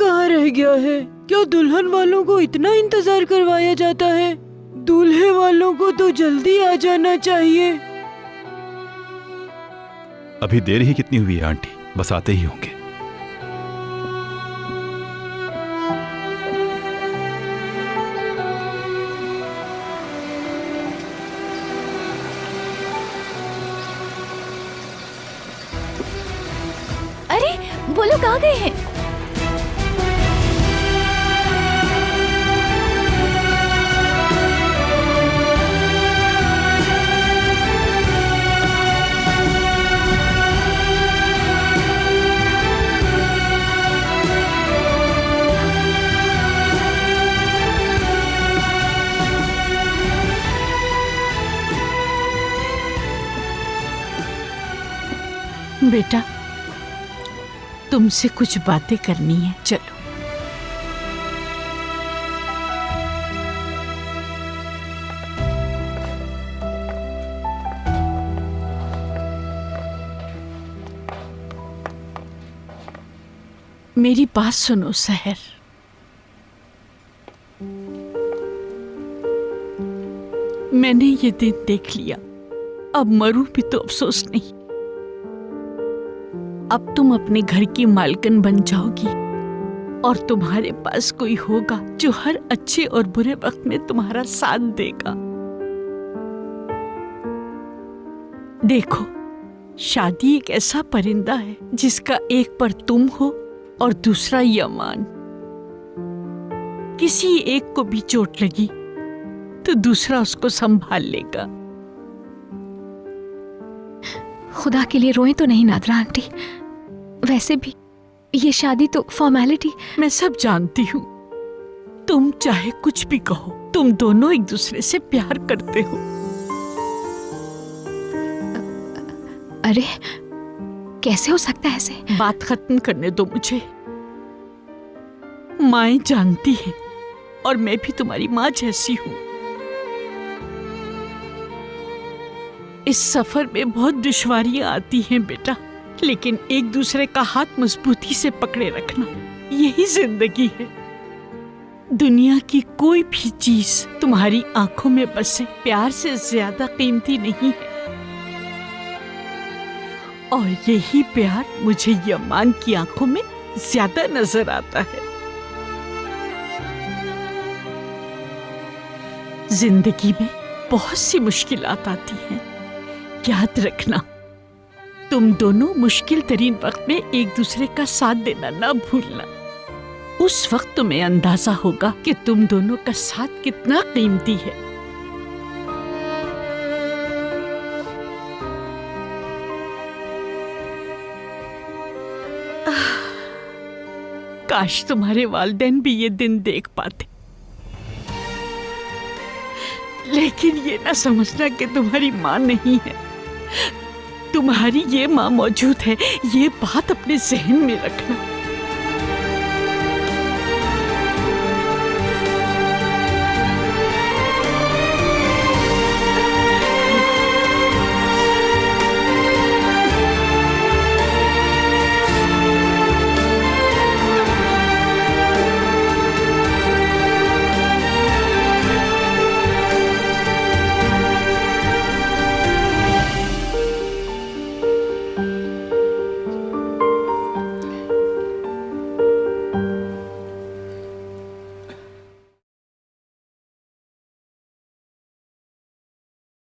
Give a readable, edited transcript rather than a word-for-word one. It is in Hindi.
कहाँ रह गया है? क्या दुल्हन वालों को इतना इंतजार करवाया जाता है? दूल्हे वालों को तो जल्दी आ जाना चाहिए। अभी देर ही कितनी हुई है आंटी, बस आते ही होंगे। अरे वो लोग आ गए हैं। बेटा, तुमसे कुछ बातें करनी है, चलो। मेरी बात सुनो सहर। मैंने ये दिन देख लिया, अब मरूं भी तो अफसोस नहीं। अब तुम अपने घर की मालकिन बन जाओगी और तुम्हारे पास कोई होगा जो हर अच्छे और बुरे वक्त में तुम्हारा साथ देगा। देखो, शादी एक ऐसा परिंदा है जिसका एक पर तुम हो और दूसरा यमान। किसी एक को भी चोट लगी तो दूसरा उसको संभाल लेगा। खुदा के लिए रोएं तो नहीं नादरा आंटी, वैसे भी ये शादी तो फॉर्मेलिटी। मैं सब जानती हूँ, तुम चाहे कुछ भी कहो, तुम दोनों एक दूसरे से प्यार करते हो। अरे कैसे हो सकता है ऐसे? बात खत्म करने दो मुझे। माएं जानती हैं और मैं भी तुम्हारी माँ जैसी हूँ। इस सफर में बहुत दुश्वारियां आती हैं बेटा, लेकिन एक दूसरे का हाथ मजबूती से पकड़े रखना, यही जिंदगी है। दुनिया की कोई भी चीज तुम्हारी आंखों में बसे प्यार से ज्यादा कीमती नहीं है। और यही प्यार मुझे यमान की आंखों में ज्यादा नजर आता है। जिंदगी में बहुत सी मुश्किलात आती हैं, याद रखना, तुम दोनों मुश्किल तरीन वक्त में एक दूसरे का साथ देना ना भूलना। उस वक्त तुम्हें अंदाजा होगा कि तुम दोनों का साथ कितना कीमती है। काश तुम्हारे वालिदैन भी ये दिन देख पाते, लेकिन ये ना समझना कि तुम्हारी माँ नहीं है। तुम्हारी ये माँ मौजूद है, ये बात अपने जहन में रखना।